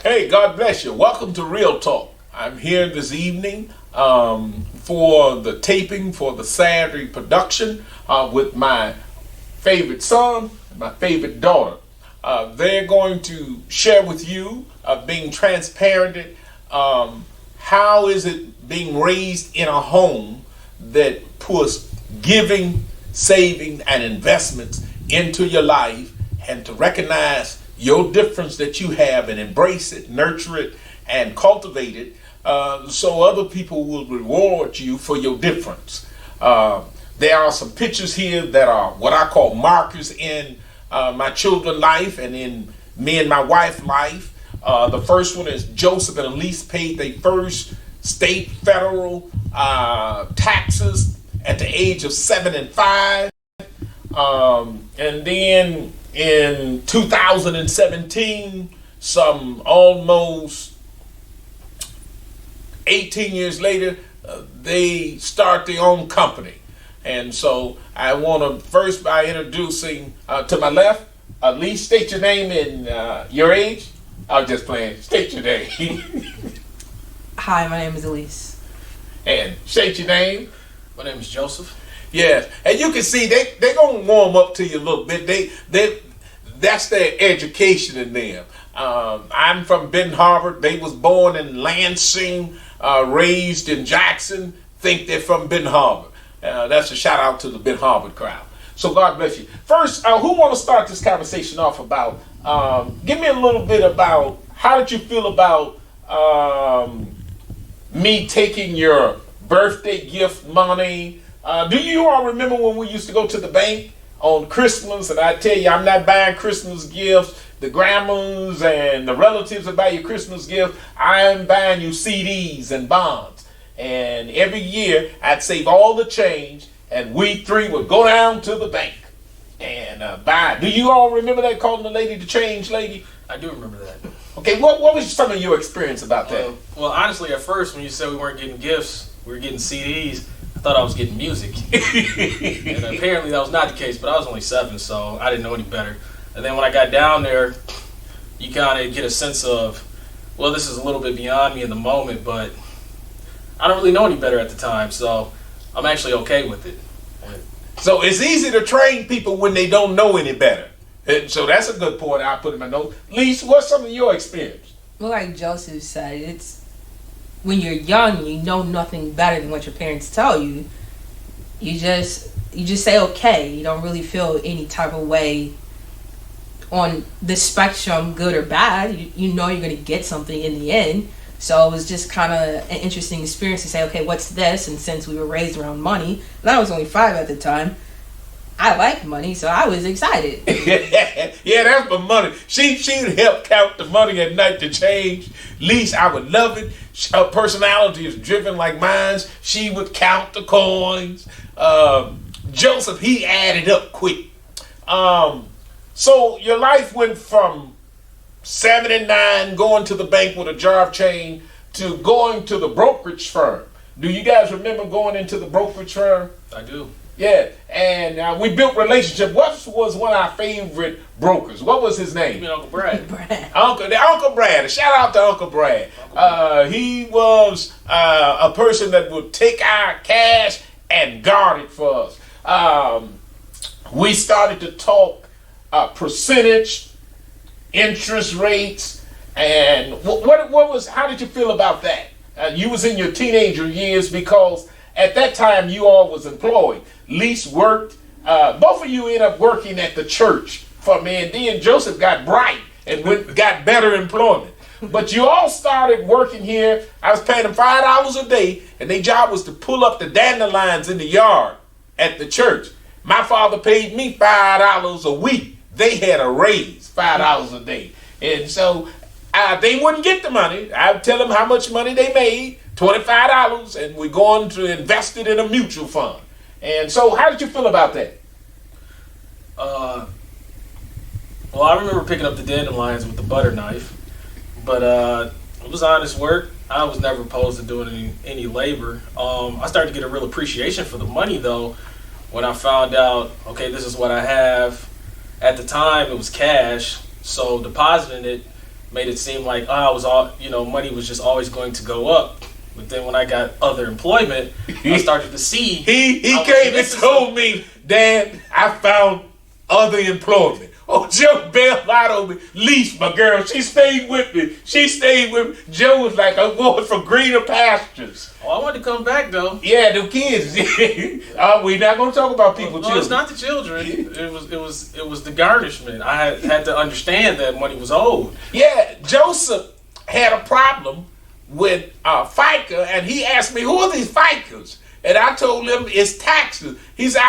Hey, God bless you. Welcome to Real Talk. I'm here this evening for the taping for the Saturday production with my favorite son and my favorite daughter. They're going to share with you, being transparent, how is it being raised in a home that puts giving, saving, and investments into your life, and to recognize your difference that you have and embrace it, nurture it, and cultivate it so other people will reward you for your difference. There are some pictures here that are what I call markers in my children's life and in me and my wife's life. The first one is Joseph and Elise paid their first state, federal taxes at the age of 7 and 5. And then in 2017, some almost 18 years later, they start their own company. And so I want to first by introducing to my left, Elise, state your name and your age. I'm just playing. State your name. Hi, my name is Elise. And state your name. My name is Joseph. Yes, and you can see they gonna warm up to you a little bit. They that's their education in them. I'm from Benton Harbor. They was born in Lansing, raised in Jackson. Think they're from Benton Harbor. That's a shout out to the Benton Harbor crowd. So God bless you. First, who want to start this conversation off about? Give me a little bit about how did you feel about me taking your birthday gift money? Do you all remember when we used to go to the bank on Christmas and I tell you I'm not buying Christmas gifts, the grandmas and the relatives will buy you Christmas gifts, I'm buying you CDs and bonds. And every year I'd save all the change and we three would go down to the bank and buy. Do you all remember that, calling the lady the change lady? I do remember that. Okay, what was some of your experience about that? Well, honestly, at first when you said we weren't getting gifts, we were getting CDs, I thought I was getting music. And apparently that was not the case, but I was only 7, so I didn't know any better. And then when I got down there, you kind of get a sense of, well, this is a little bit beyond me in the moment, but I don't really know any better at the time, so I'm actually okay with it. So it's easy to train people when they don't know any better. And so that's a good point I put in my notes. Lisa, what's some of your experience? Well, like Joseph said, it's when you're young, you know nothing better than what your parents tell you. You just say okay. You don't really feel any type of way on the spectrum, good or bad. You know you're going to get something in the end. So it was just kind of an interesting experience to say, okay, what's this? And since we were raised around money, and I was only 5 at the time, I like money, so I was excited. Yeah, that's my money. She'd help count the money at night to change. Least I would love it. Her personality is driven like mine. She would count the coins. Joseph, he added up quick. So your life went from 7 and 9, going to the bank with a jar of change, to going to the brokerage firm. Do you guys remember going into the brokerage firm? I do. Yeah, and we built relationship. What was one of our favorite brokers? What was his name? You mean Uncle Brad? Uncle Brad. Shout out to Uncle Brad. He was a person that would take our cash and guard it for us. We started to talk percentage, interest rates, and what was? How did you feel about that? You was in your teenager years, because at that time you all was employed. Lease worked. Both of you ended up working at the church for me, and then Joseph got bright and got better employment. But you all started working here. I was paying them $5 a day, and their job was to pull up the dandelions in the yard at the church. My father paid me $5 a week. They had a raise, $5 a day. And so they wouldn't get the money. I would tell them how much money they made, $25, and we're going to invest it in a mutual fund. And so how did you feel about that? Well, I remember picking up the dandelions with the butter knife, but it was honest work. I was never opposed to doing any labor. I started to get a real appreciation for the money, though, when I found out, okay, this is what I have. At the time, it was cash, so depositing it made it seem like money was just always going to go up. But then when I got other employment, I started to see. He came and told me, Dad, I found other employment. Oh, Joe bailed out on me. Lease, my girl, she stayed with me. Joe was like, I'm going for greener pastures. Oh, I wanted to come back, though. Yeah, the kids. We're not going to talk about people. No, it's not the children. It was the garnishment. I had to understand that money was owed. Yeah, Joseph had a problem with FICA, and he asked me, who are these FICAs? And I told him it's taxes. He said,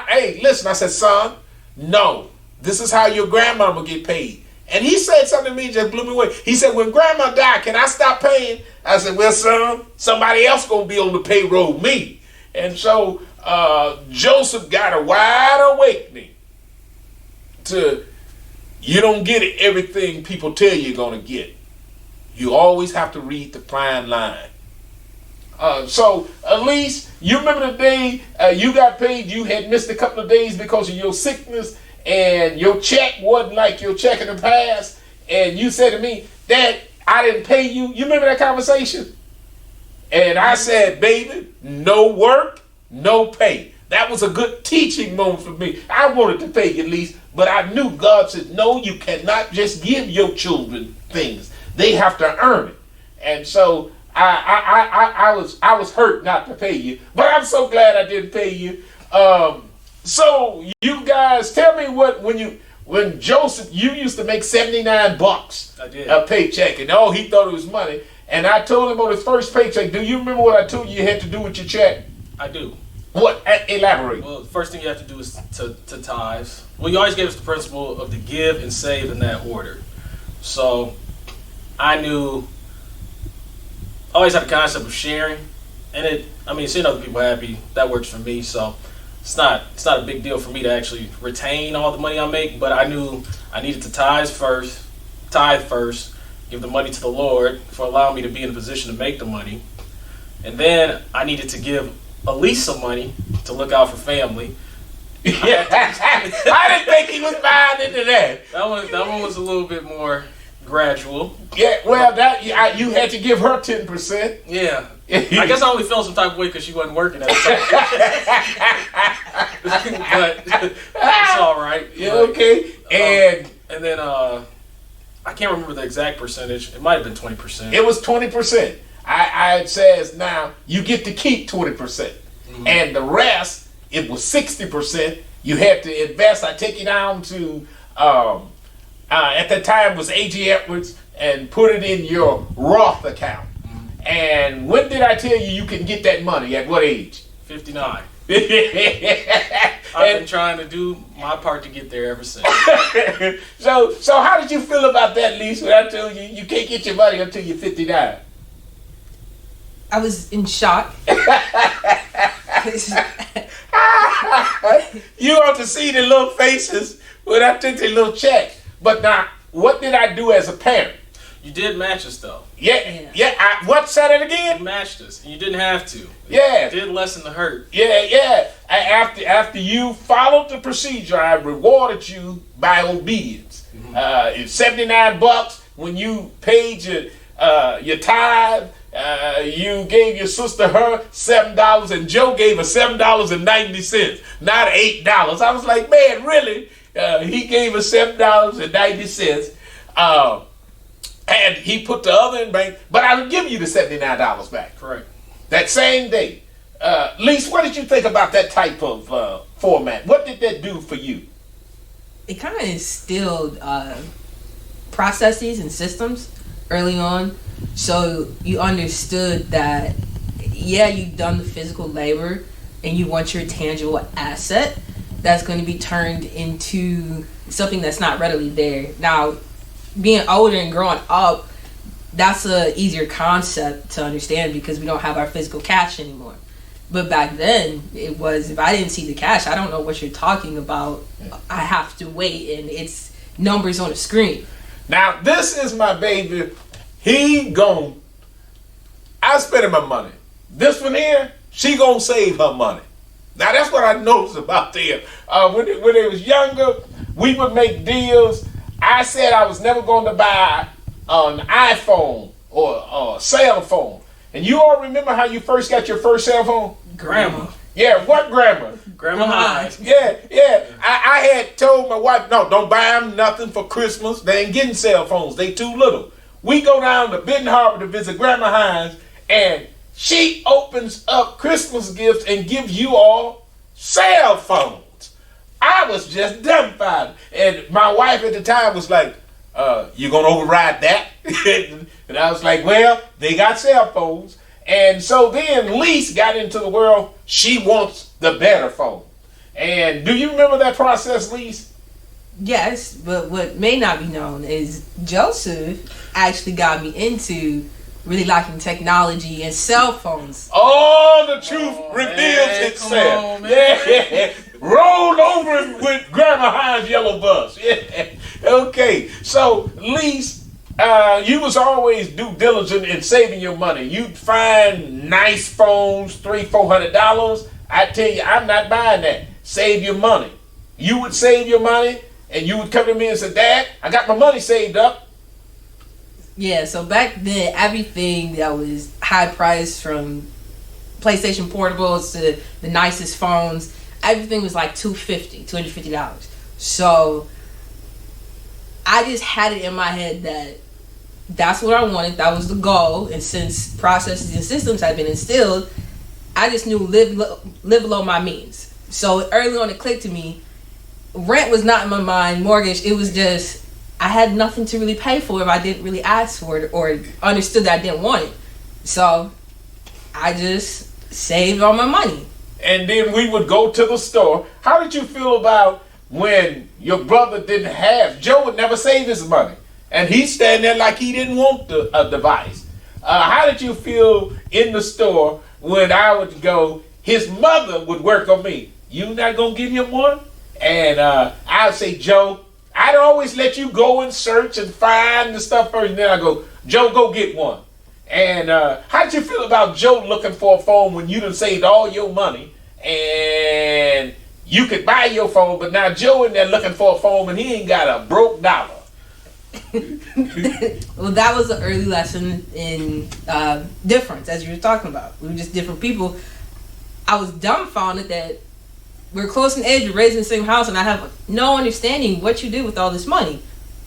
hey, listen. I said, son, no. This is how your grandmama get paid. And he said something to me just blew me away. He said, when grandma died, can I stop paying? I said, well, son, somebody else going to be on the payroll, me. And so Joseph got a wide awakening to you don't get everything people tell you're going to get. You always have to read the fine line. So, Elise, you remember the day you got paid, you had missed a couple of days because of your sickness, and your check wasn't like your check in the past, and you said to me, Dad, I didn't pay you. You remember that conversation? And I said, baby, no work, no pay. That was a good teaching moment for me. I wanted to pay you, Elise, but I knew God said, no, you cannot just give your children things. They have to earn it. And so I was hurt not to pay you, but I'm so glad I didn't pay you. So you guys, tell me when Joseph, you used to make $79 I did. A paycheck, and he thought it was money. And I told him on his first paycheck, do you remember what I told you had to do with your check? I do. What? Elaborate. Well, the first thing you have to do is to tithes. Well, you always gave us the principle of to give and save in that order. So I always had the concept of sharing, and seeing other people happy, that works for me. So it's not a big deal for me to actually retain all the money I make, but I knew I needed to tithe first, give the money to the Lord for allowing me to be in a position to make the money, and then I needed to give Elise some money to look out for family. Yeah, I didn't think he was buying into that. That one was a little bit more gradual. Yeah, well, you had to give her 10%. Yeah. I guess I only felt some type of way because she wasn't working at the time. But it's all right. Yeah, okay. And then I can't remember the exact percentage. It might have been 20%. It was 20%. It says now you get to keep 20%. Mm-hmm. And the rest, it was 60%. You had to invest. I take you down to at that time was A.G. Edwards, and put it in your Roth account. Mm-hmm. And when did I tell you can get that money? At what age? 59. I've been trying to do my part to get there ever since. So how did you feel about that, Lisa, when I told you can't get your money until you're 59? I was in shock. You ought to see the little faces when I took the little check. But now, what did I do as a parent? You did match us, though. Yeah. What said it again? You matched us, and you didn't have to. Yeah. It did lessen the hurt. Yeah. After you followed the procedure, I rewarded you by obedience. Mm-hmm. It's $79 when you paid your tithe. You gave your sister her $7, and Joe gave her $7.90, not $8. I was like, man, really? He gave us $7.90. And he put the other in bank, but I would give you the $79 back. Correct. That same day. Lise, what did you think about that type of format? What did that do for you? It kind of instilled processes and systems early on. So you understood that, yeah, you've done the physical labor and you want your tangible asset that's going to be turned into something that's not readily there. Now, being older and growing up, that's a easier concept to understand because we don't have our physical cash anymore. But back then, it was, if I didn't see the cash, I don't know what you're talking about. I have to wait, and it's numbers on the screen. Now, this is my baby. I spending my money. This one here, she gonna save her money. Now, that's what I noticed about them. When they was younger, we would make deals. I said I was never going to buy an iPhone or a cell phone. And you all remember how you first got your first cell phone? Grandma. Yeah, what grandma? Grandma Hines. Yeah. I had told my wife, no, don't buy them nothing for Christmas. They ain't getting cell phones. They too little. We go down to Benton Harbor to visit Grandma Hines, and she opens up Christmas gifts and gives you all cell phones. I was just dumbfounded. And my wife at the time was like, you gonna override that? And I was like, well, they got cell phones. And so then Lise got into the world. She wants the better phone. And do you remember that process, Lise? Yes, but what may not be known is Joseph actually got me into really liking technology and cell phones. Oh, the truth reveals itself. Yeah. Rolled over with Grandma Hines' yellow bus. Yeah. Okay. So, Lise, you was always due diligent in saving your money. You'd find nice phones, $300-$400. I tell you, I'm not buying that. Save your money. You would save your money, and you would come to me and say, Dad, I got my money saved up. Yeah, so back then, everything that was high priced, from PlayStation Portables to the nicest phones, everything was like $250. So I just had it in my head that that's what I wanted. That was the goal. And since processes and systems had been instilled, I just knew live below my means. So early on it clicked to me, rent was not in my mind, mortgage, it was just, I had nothing to really pay for if I didn't really ask for it or understood that I didn't want it. So I just saved all my money. And then we would go to the store. How did you feel about when your brother didn't have? Joe would never save his money. And he's standing there like he didn't want a device. How did you feel in the store when I would go, his mother would work on me? You not going to give him one? And I would say, Joe, I'd always let you go and search and find the stuff first, and then I go, Joe, go get one. And how did you feel about Joe looking for a phone when you done saved all your money and you could buy your phone, but now Joe in there looking for a phone and he ain't got a broke dollar? Well, that was an early lesson in difference, as you were talking about. We were just different people. I was dumbfounded that we're close in age, we're raised in the same house, and I have no understanding what you did with all this money.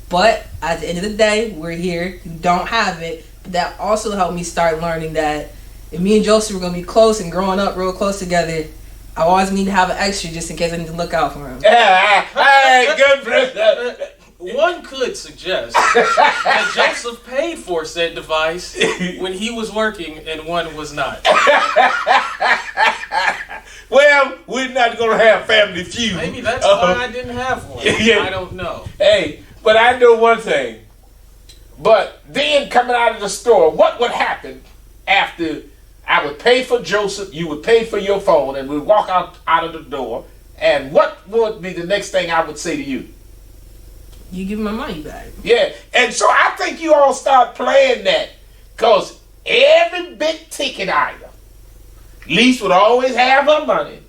But at the end of the day, we're here. You don't have it. But that also helped me start learning that if me and Joseph were going to be close and growing up real close together, I always need to have an extra just in case I need to look out for him. Hey, good brother. One could suggest that Joseph paid for said device when he was working and one was not. Well, we're not going to have family feud. Maybe that's why I didn't have one. Yeah. I don't know. Hey, but I know one thing. But then coming out of the store, what would happen after I would pay for Joseph, you would pay for your phone, and we'd walk out of the door, and what would be the next thing I would say to you? You give my money back. Yeah, and so I think you all start playing that, because every big ticket item, Lise would always have her money,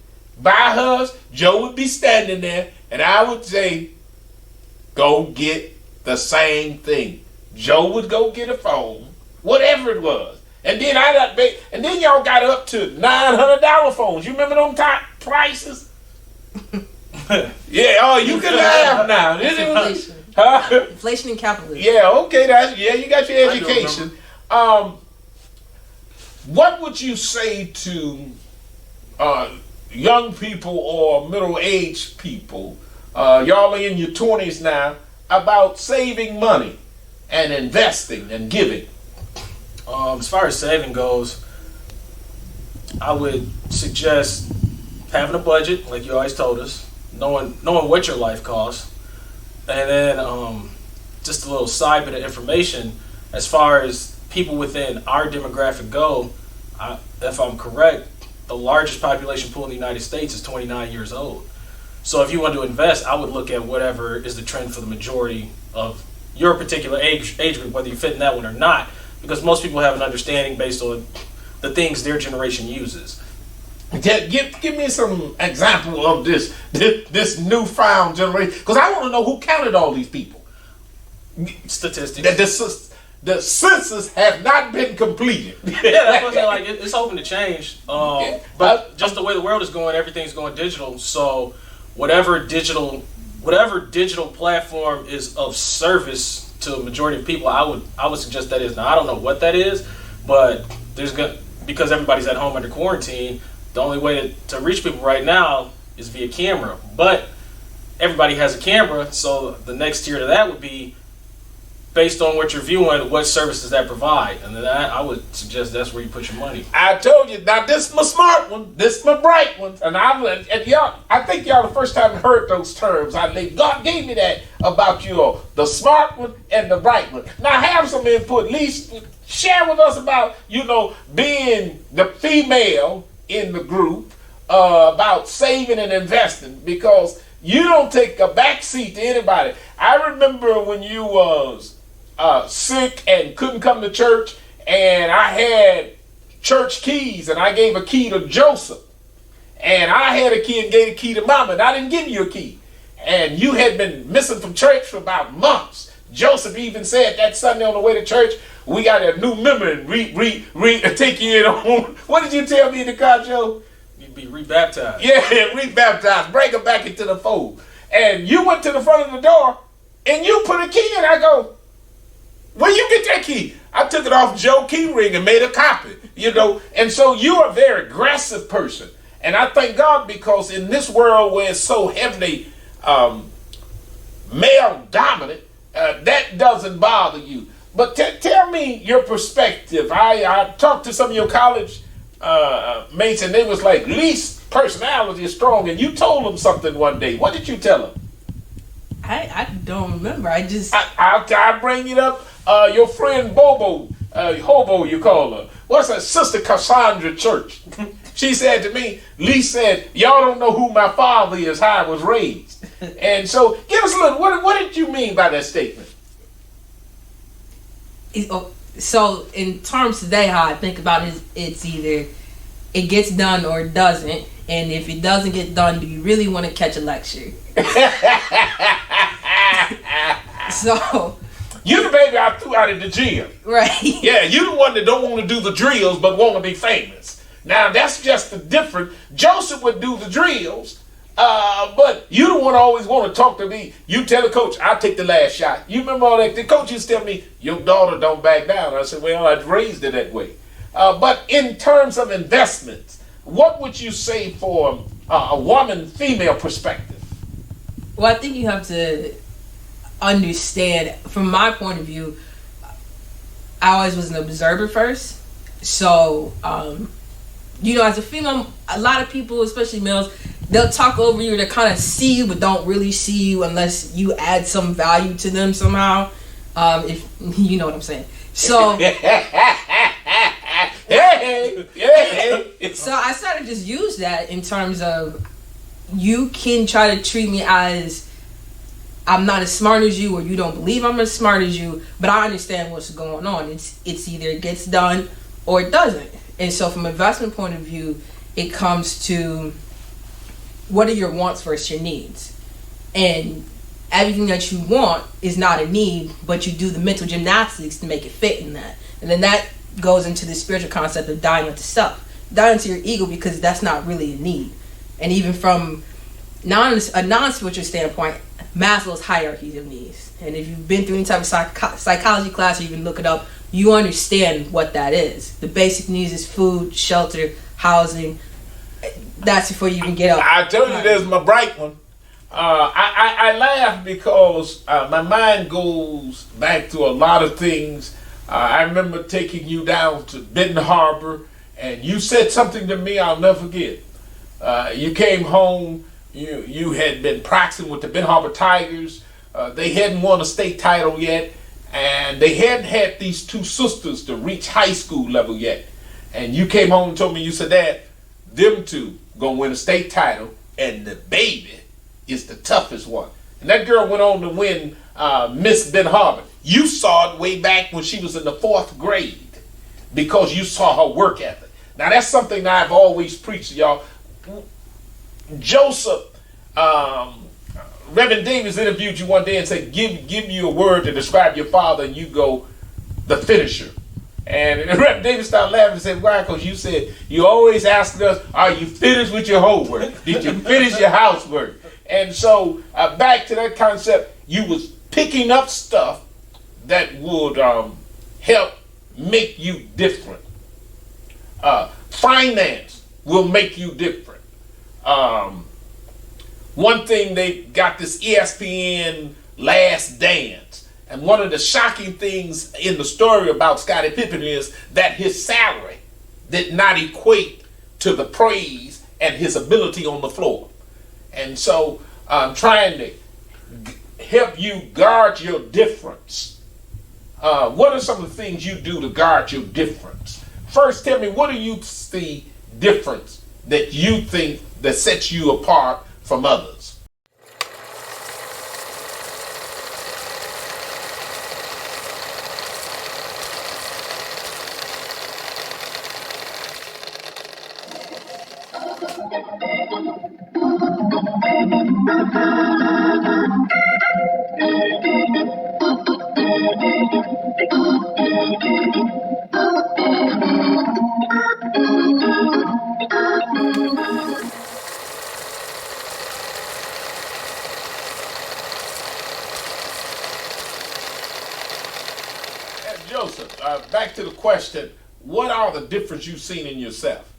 buy hers, Joe would be standing there, and I would say, go get the same thing. Joe would go get a phone, whatever it was. And then y'all got up to $900 phones. You remember them top prices? Yeah, oh, you can laugh now. Inflation. Huh? Inflation and capitalism. Yeah, okay, you got your education. What would you say to young people or middle-aged people, y'all are in your 20s now, about saving money? and investing and giving? As far as saving goes, I would suggest having a budget, like you always told us, knowing what your life costs, and then just a little side bit of information as far as people within our demographic go. If I'm correct, the largest population pool in the United States is 29 years old. So if you want to invest, I would look at whatever is the trend for the majority of your particular age group, whether you fit in that one or not, because most people have an understanding based on the things their generation uses. Give me some example of this newfound generation, because I want to know who counted all these people. Statistics. The census has not been completed. Yeah, that's what I'm saying. Like, it's hoping to change. But just the way the world is going, everything's going digital. So whatever digital platform is of service to a majority of people, I would suggest that is. Now I don't know what that is, but because everybody's at home under quarantine, the only way to reach people right now is via camera. But everybody has a camera, so the next tier to that would be, based on what you're viewing, what services that provide. And then I would suggest that's where you put your money. I told you, now this is my smart one, this is my bright one. And y'all, I think y'all the first time heard those terms. God gave me that about you all, the smart one and the bright one. Now have some input, at least share with us about, being the female in the group, about saving and investing, because you don't take a backseat to anybody. I remember when you was sick and couldn't come to church, and I had church keys, and I gave a key to Joseph, and I had a key and gave a key to Mama, and I didn't give you a key, and you had been missing from church for about months. Joseph even said that Sunday on the way to church, we got a new member and take you in on. What did you tell me in the car, Joe? You'd be rebaptized. Yeah, rebaptized. Bring her back into the fold. And you went to the front of the door, and you put a key in. I go, where you get that key? I took it off Joe key ring and made a copy, And so you're a very aggressive person. And I thank God, because in this world where it's so heavily male dominant, that doesn't bother you. But tell me your perspective. I talked to some of your college mates, and they was like, least personality is strong. And you told them something one day. What did you tell them? I don't remember. I'll bring it up. Your friend Bobo, Hobo you call her. What's her sister Cassandra Church? She said to me, Lee said, y'all don't know who my father is, how I was raised. And so give us a little, what did you mean by that statement? So in terms today, how I think about it, it's either it gets done or it doesn't. And if it doesn't get done, do you really want to catch a lecture? So you the baby I threw out of the gym. Right. Yeah, you the one that don't want to do the drills but want to be famous. Now that's just the difference. Joseph would do the drills, but you the one always want to talk to me. You tell the coach, I'll take the last shot. You remember all that? The coach used to tell me, your daughter don't back down. I said, well, I raised her that way. But in terms of investments, what would you say for a woman, female perspective? Well, I think you have to understand, from my point of view, I always was an observer first. So, as a female, a lot of people, especially males, they'll talk over you. They kind of see you, but don't really see you unless you add some value to them somehow. If you know what I'm saying. So, so I started to just use that in terms of, you can try to treat me as I'm not as smart as you, or you don't believe I'm as smart as you, but I understand what's going on. It's either it gets done or it doesn't. And so from an investment point of view, it comes to, what are your wants versus your needs? And everything that you want is not a need, but you do the mental gymnastics to make it fit in that. And then that goes into the spiritual concept of dying unto self. Die unto your ego, because that's not really a need. And even from a non-spiritual standpoint, Maslow's hierarchy of needs. And if you've been through any type of psychology class, or even look it up, you understand what that is. The basic needs is food, shelter, housing. That's before you even get up. I told you there's my bright one. I laugh because my mind goes back to a lot of things. I remember taking you down to Benton Harbor, and you said something to me I'll never forget. You came home. You had been practicing with the Benton Harbor Tigers. They hadn't won a state title yet, and they hadn't had these two sisters to reach high school level yet. And you came home and told me, you said, Dad, them two gonna win a state title, and the baby is the toughest one. And that girl went on to win Miss Benton Harbor. You saw it way back when she was in the 4th grade because you saw her work ethic. Now that's something that I've always preached to y'all. Joseph, Reverend Davis interviewed you one day and said, give you a word to describe your father, and you go, the finisher. And Reverend Davis started laughing and said, why? Because you said, you always ask us, are you finished with your homework? Did you finish your housework? And so back to that concept, you was picking up stuff that would help make you different. Finance will make you different. One thing, they got this ESPN Last Dance, and one of the shocking things in the story about Scottie Pippen is that his salary did not equate to the praise and his ability on the floor. And so I'm trying to help you guard your difference. What are some of the things you do to guard your difference? First, tell me, what do you see difference that you think that sets you apart from others? Joseph, back to the question, what are the difference you've seen in yourself?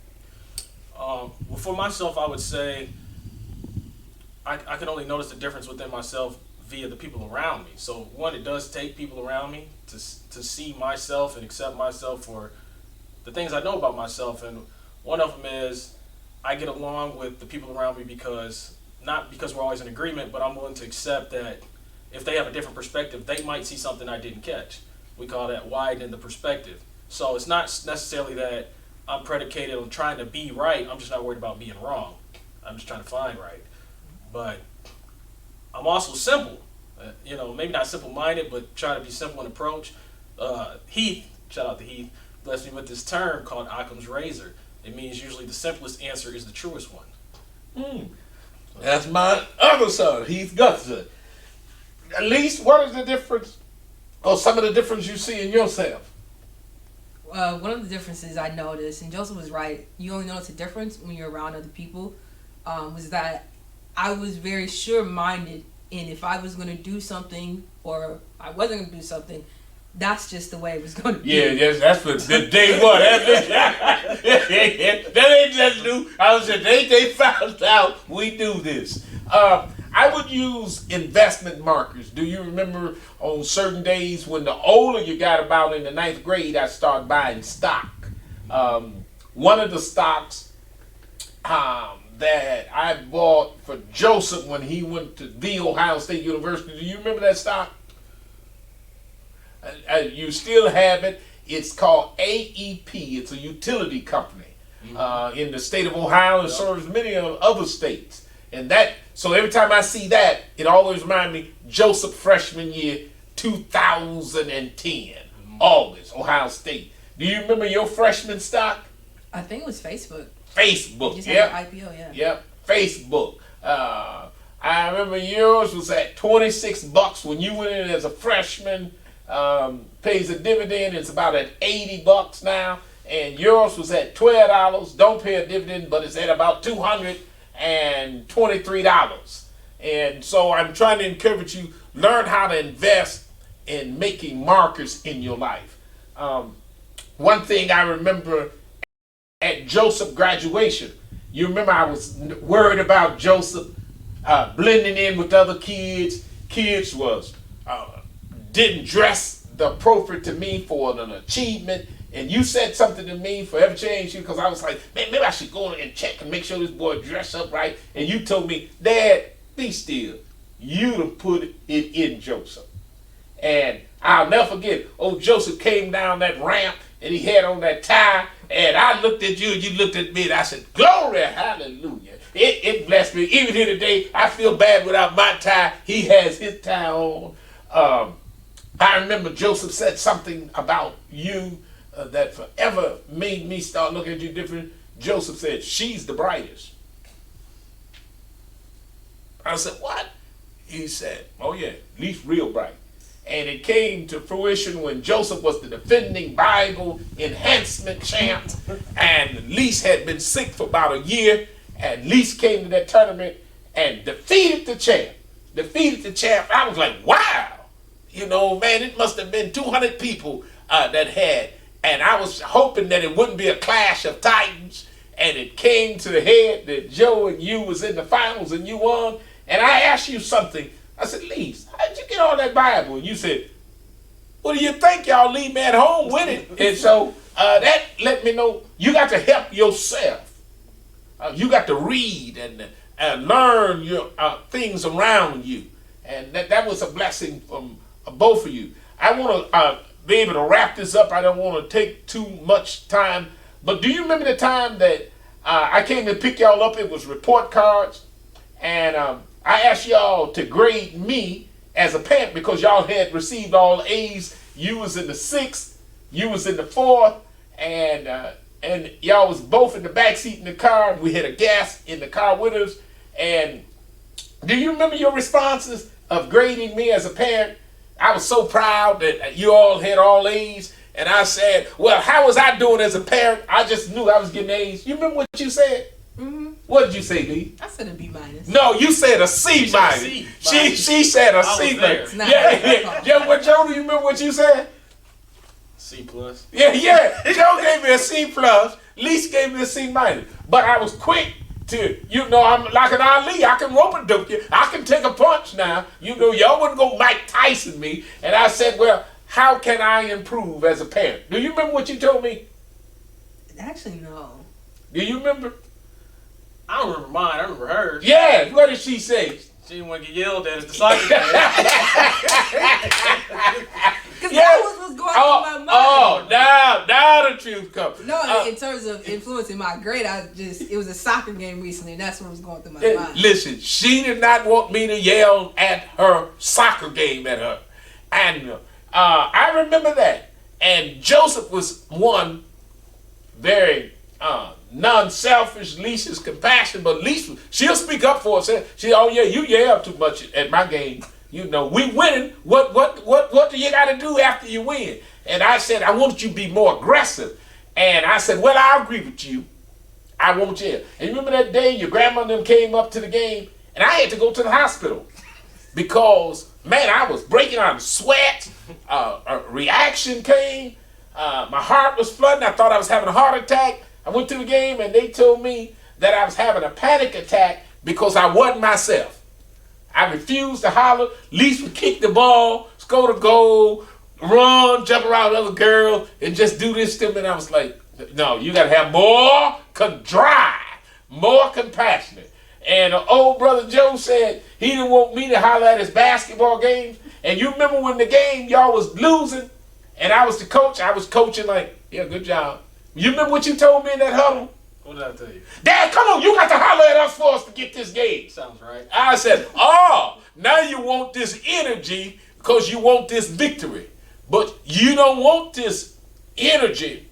Well, for myself, I would say I can only notice the difference within myself via the people around me. So one, it does take people around me to see myself and accept myself for the things I know about myself. And one of them is I get along with the people around me because, not because we're always in agreement, but I'm willing to accept that if they have a different perspective, they might see something I didn't catch. We call that widening the perspective. So it's not necessarily that I'm predicated on trying to be right. I'm just not worried about being wrong. I'm just trying to find right. But I'm also simple. Maybe not simple-minded, but try to be simple in approach. Heath, shout out to Heath, blessed me with this term called Occam's razor. It means usually the simplest answer is the truest one. That's my other son, Heath Gutson. At least, what is the difference, or some of the difference you see in yourself? One of the differences I noticed, and Joseph was right, you only notice a difference when you're around other people, was that I was very sure-minded in if I was going to do something or I wasn't going to do something, that's just the way it was going to be. Yeah, yes, that's what the day one. That ain't just new. I was saying they found out we do this. I would use investment markers. Do you remember on certain days when the older you got, about in the 9th grade, I started buying stock. One of the stocks that I bought for Joseph when he went to the Ohio State University. Do you remember that stock? You still have it. It's called AEP. It's a utility company in the state of Ohio and serves many other states. And that, so every time I see that, it always reminds me Joseph freshman year 2010, August, Ohio State. Do you remember your freshman stock? I think it was Facebook. Facebook, yeah. IPO, yeah. Yep, Facebook. I remember yours was at $26 when you went in as a freshman. Pays a dividend. It's about at $80 now, and yours was at $12. Don't pay a dividend, but it's at about $223. And so I'm trying to encourage you, learn how to invest in making markers in your life. One thing I remember at Joseph graduation, you remember I was worried about Joseph blending in with other kids. Kids was didn't dress the appropriate to me for an achievement. And you said something to me forever changed you, because I was like, man, maybe I should go and check and make sure this boy dress up right. And you told me, Dad, be still. You'd have put it in Joseph. And I'll never forget, old Joseph came down that ramp and he had on that tie. And I looked at you and you looked at me and I said, glory, hallelujah. It blessed me. Even here today, I feel bad without my tie. He has his tie on. I remember Joseph said something about you that forever made me start looking at you different. Joseph said, she's the brightest. I said, what? He said, oh yeah, at least real bright. And it came to fruition when Joseph was the defending Bible enhancement champ, and Lease had been sick for about a year, and Lease came to that tournament and defeated the champ. I was like, wow. You know, man, it must have been 200 people that had. And I was hoping that it wouldn't be a clash of titans. And it came to the head that Joe and you was in the finals and you won. And I asked you something. I said, Lease, how'd you get all that Bible? And you said, what do you think? Y'all leave me at home with it. And so that let me know you got to help yourself. You got to read and learn your things around you. And that was a blessing from both of you. I want to be able to wrap this up. I don't want to take too much time. But do you remember the time that I came to pick y'all up? It was report cards. And I asked y'all to grade me as a parent because y'all had received all A's. You was in the 6th. You was in the 4th. And y'all was both in the back seat in the car. We had a guest in the car with us. And do you remember your responses of grading me as a parent? I was so proud that you all had all A's. And I said, well, how was I doing as a parent? I just knew I was getting A's. You remember what you said? Mm-hmm. What did you say, Lee? I said a B minus. No, you said a C minus. She said a C minus. Yeah. What, Joe, do you remember what you said? C plus. Yeah. Joe gave me a C plus. Lise gave me a C minus. But I was quick to, I'm like an Ali. I can rope a dope you. I can take a punch now. Y'all wouldn't go Mike Tyson me. And I said, well, how can I improve as a parent? Do you remember what you told me? Actually, no. Do you remember? I don't remember mine. I remember hers. Yeah. What did she say? She didn't want to get yelled at as the soccer game. Because that was what's going through my mind. Oh, now the truth comes. No, in terms of influencing my grade, it was a soccer game recently, and that's what was going through my mind. Listen, she did not want me to yell at her soccer game at her. And I remember that. And Joseph was one very non-selfish. Lisa's compassion, but Lisa, she'll speak up for herself. Oh yeah, you yell too much at my game. We winning. What do you got to do after you win? And I said, I want you to be more aggressive. And I said, well, I agree with you. I won't yell. And you remember that day your grandma and them came up to the game, and I had to go to the hospital because, man, I was breaking out in sweat. A reaction came. My heart was flooding. I thought I was having a heart attack. I went to the game, and they told me that I was having a panic attack because I wasn't myself. I refused to holler. Lise would kick the ball, score the goal, run, jump around with other girls, and just do this to me. And I was like, no, you got to have more drive, more compassionate. And old brother Joe said he didn't want me to holler at his basketball games. And you remember when the game y'all was losing, and I was the coach, I was coaching like, yeah, good job. You remember what you told me in that huddle? What did I tell you? Dad, come on, you got to holler at us for us to get this game. Sounds right. I said, now you want this energy because you want this victory. But you don't want this energy.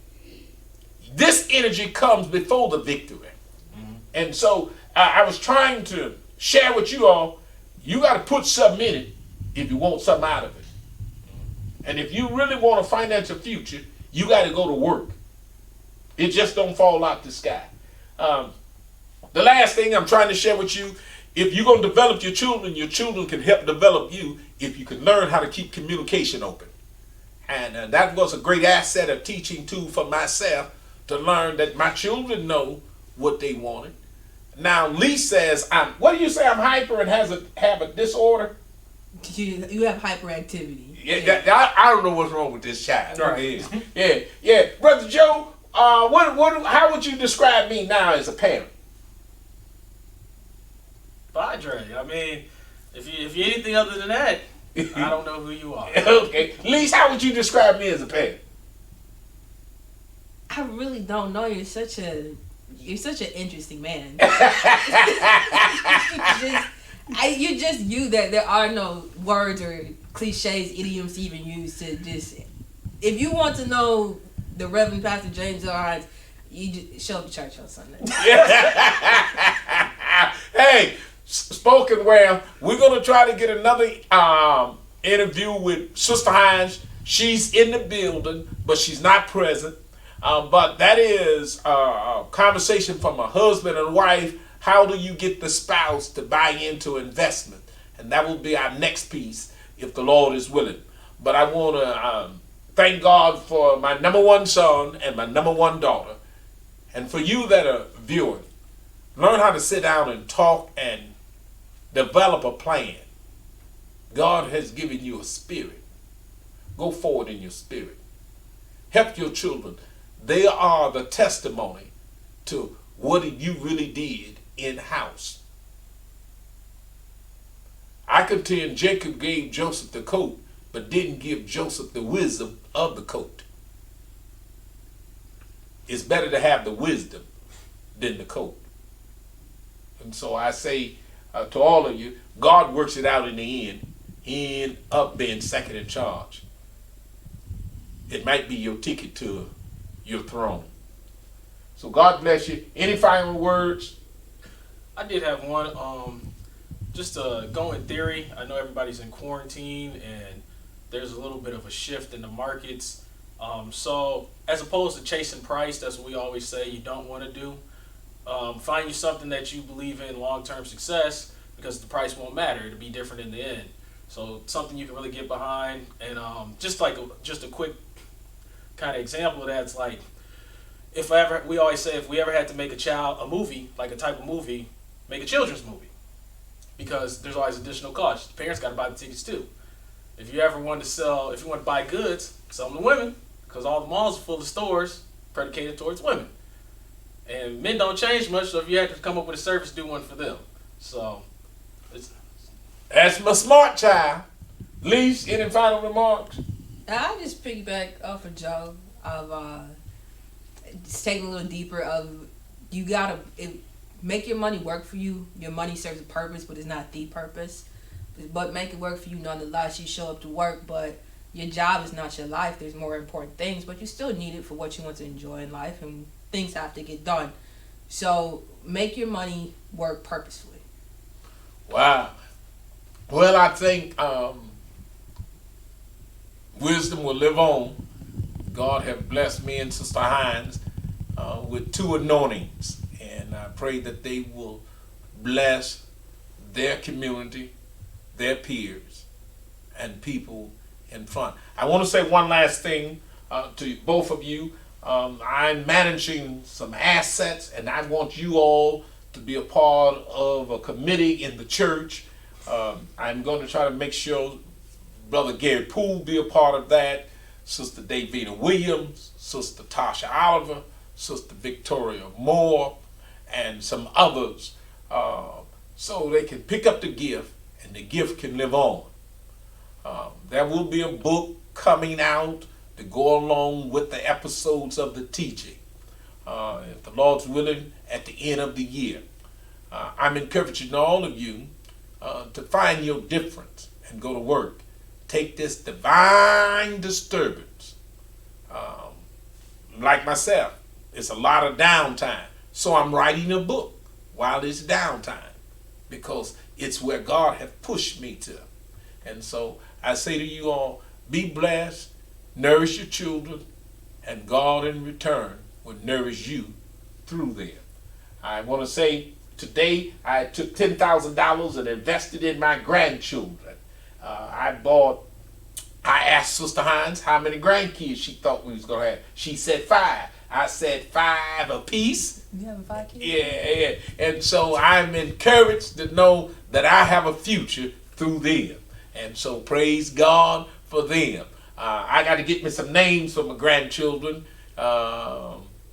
This energy comes before the victory. Mm-hmm. And so I was trying to share with you all, you got to put something in it if you want something out of it. And if you really want a financial future, you got to go to work. It just don't fall out the sky. The last thing I'm trying to share with you, if you're going to develop your children can help develop you if you can learn how to keep communication open. And that was a great asset, a teaching tool for myself to learn that my children know what they wanted. Now Lee says, what do you say? I'm hyper and have a disorder? You have hyperactivity. Yeah. I don't know what's wrong with this child. Right. Yeah. Brother Joe, how would you describe me now as a parent? Padre. I mean, if you're anything other than that, I don't know who you are. Okay. Lee, how would you describe me as a parent? I really don't know. You're such an interesting man. You're just you. That there are no words or cliches, idioms even used to just. If you want to know the Reverend Pastor James Hines, you just show up to church on Sunday. Hey, spoken well. We're gonna try to get another interview with Sister Hines. She's in the building, but she's not present. But that is a conversation from a husband and wife. How do you get the spouse to buy into investment? And that will be our next piece, if the Lord is willing. But I want to thank God for my number one son and my number one daughter. And for you that are viewing, learn how to sit down and talk and develop a plan. God has given you a spirit. Go forward in your spirit. Help your children. They are the testimony to what you really did in-house. I contend Jacob gave Joseph the coat, but didn't give Joseph the wisdom of the coat. It's better to have the wisdom than the coat. And so I say to all of you, God works it out in the end. He ends up being second in charge. It might be your ticket to your throne. So God bless you. Any final words? I did have one. Just go in theory. I know everybody's in quarantine and there's a little bit of a shift in the markets. So as opposed to chasing price, that's what we always say you don't want to do. Find you something that you believe in long-term success, because the price won't matter. It'll be different in the end. So something you can really get behind. And just a quick kind of example of that's like, we always say if we ever had to make a movie, like a type of movie, make a children's movie, because there's always additional costs. The parents got to buy the tickets too. If you want to buy goods, sell them to women, because all the malls are full of stores predicated towards women. And men don't change much, so if you had to come up with a service, do one for them. So, that's my smart child. Lease, any final remarks? I just piggyback off of Joe of just taking a little deeper of you gotta make your money work for you. Your money serves a purpose, but it's not the purpose. But make it work for you nonetheless. You show up to work, but your job is not your life. There's more important things, but you still need it for what you want to enjoy in life, and things have to get done. So make your money work purposefully. Wow. Well, I think wisdom will live on. God have blessed me and Sister Hines with 2 anointings, and I pray that they will bless their community, their peers, and people in front. I want to say one last thing to both of you. I'm managing some assets, and I want you all to be a part of a committee in the church. I'm going to try to make sure Brother Gary Poole be a part of that, Sister Davida Williams, Sister Tasha Oliver, Sister Victoria Moore, and some others, so they can pick up the gift and the gift can live on. There will be a book coming out to go along with the episodes of the teaching, if the Lord's willing, at the end of the year. I'm encouraging all of you to find your difference and go to work. Take this divine disturbance. Like myself, it's a lot of downtime. So I'm writing a book while it's downtime, because it's where God has pushed me to. And so I say to you all, be blessed, nourish your children, and God in return will nourish you through them. I want to say today I took $10,000 and invested in my grandchildren. I asked Sister Hines how many grandkids she thought we was going to have. She said 5. I said 5 apiece. You having 5 kids? Yeah. And so I'm encouraged to know that I have a future through them. And so praise God for them. I got to get me some names for my grandchildren.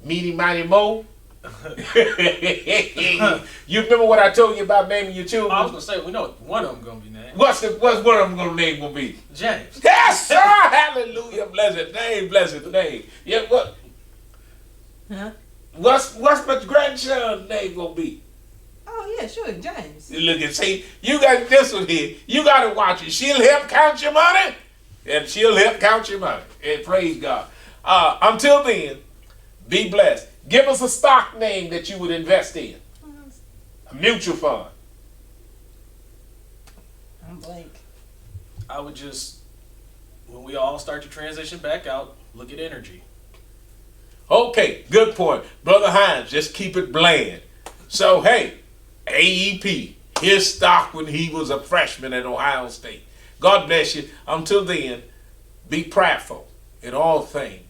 Meaty Mighty Mo. You remember what I told you about naming your children? I was gonna say we know one of them gonna be named. What's one of them gonna name gonna be? James. Yes, sir. Hallelujah. Blessed name. Blessed name. Yeah. What? Huh? What's my grandson's name gonna be? Oh yeah, sure, James. Look and see. You got this one here. You got to watch it. She'll help count your money, and she'll help count your money. And praise God. Until then, be blessed. Give us a stock name that you would invest in. A mutual fund. I'm blank. I would just, when we all start to transition back out, look at energy. Okay, good point. Brother Hines, just keep it bland. So, hey, AEP, his stock when he was a freshman at Ohio State. God bless you. Until then, be prayerful in all things.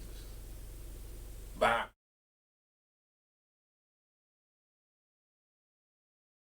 Bye.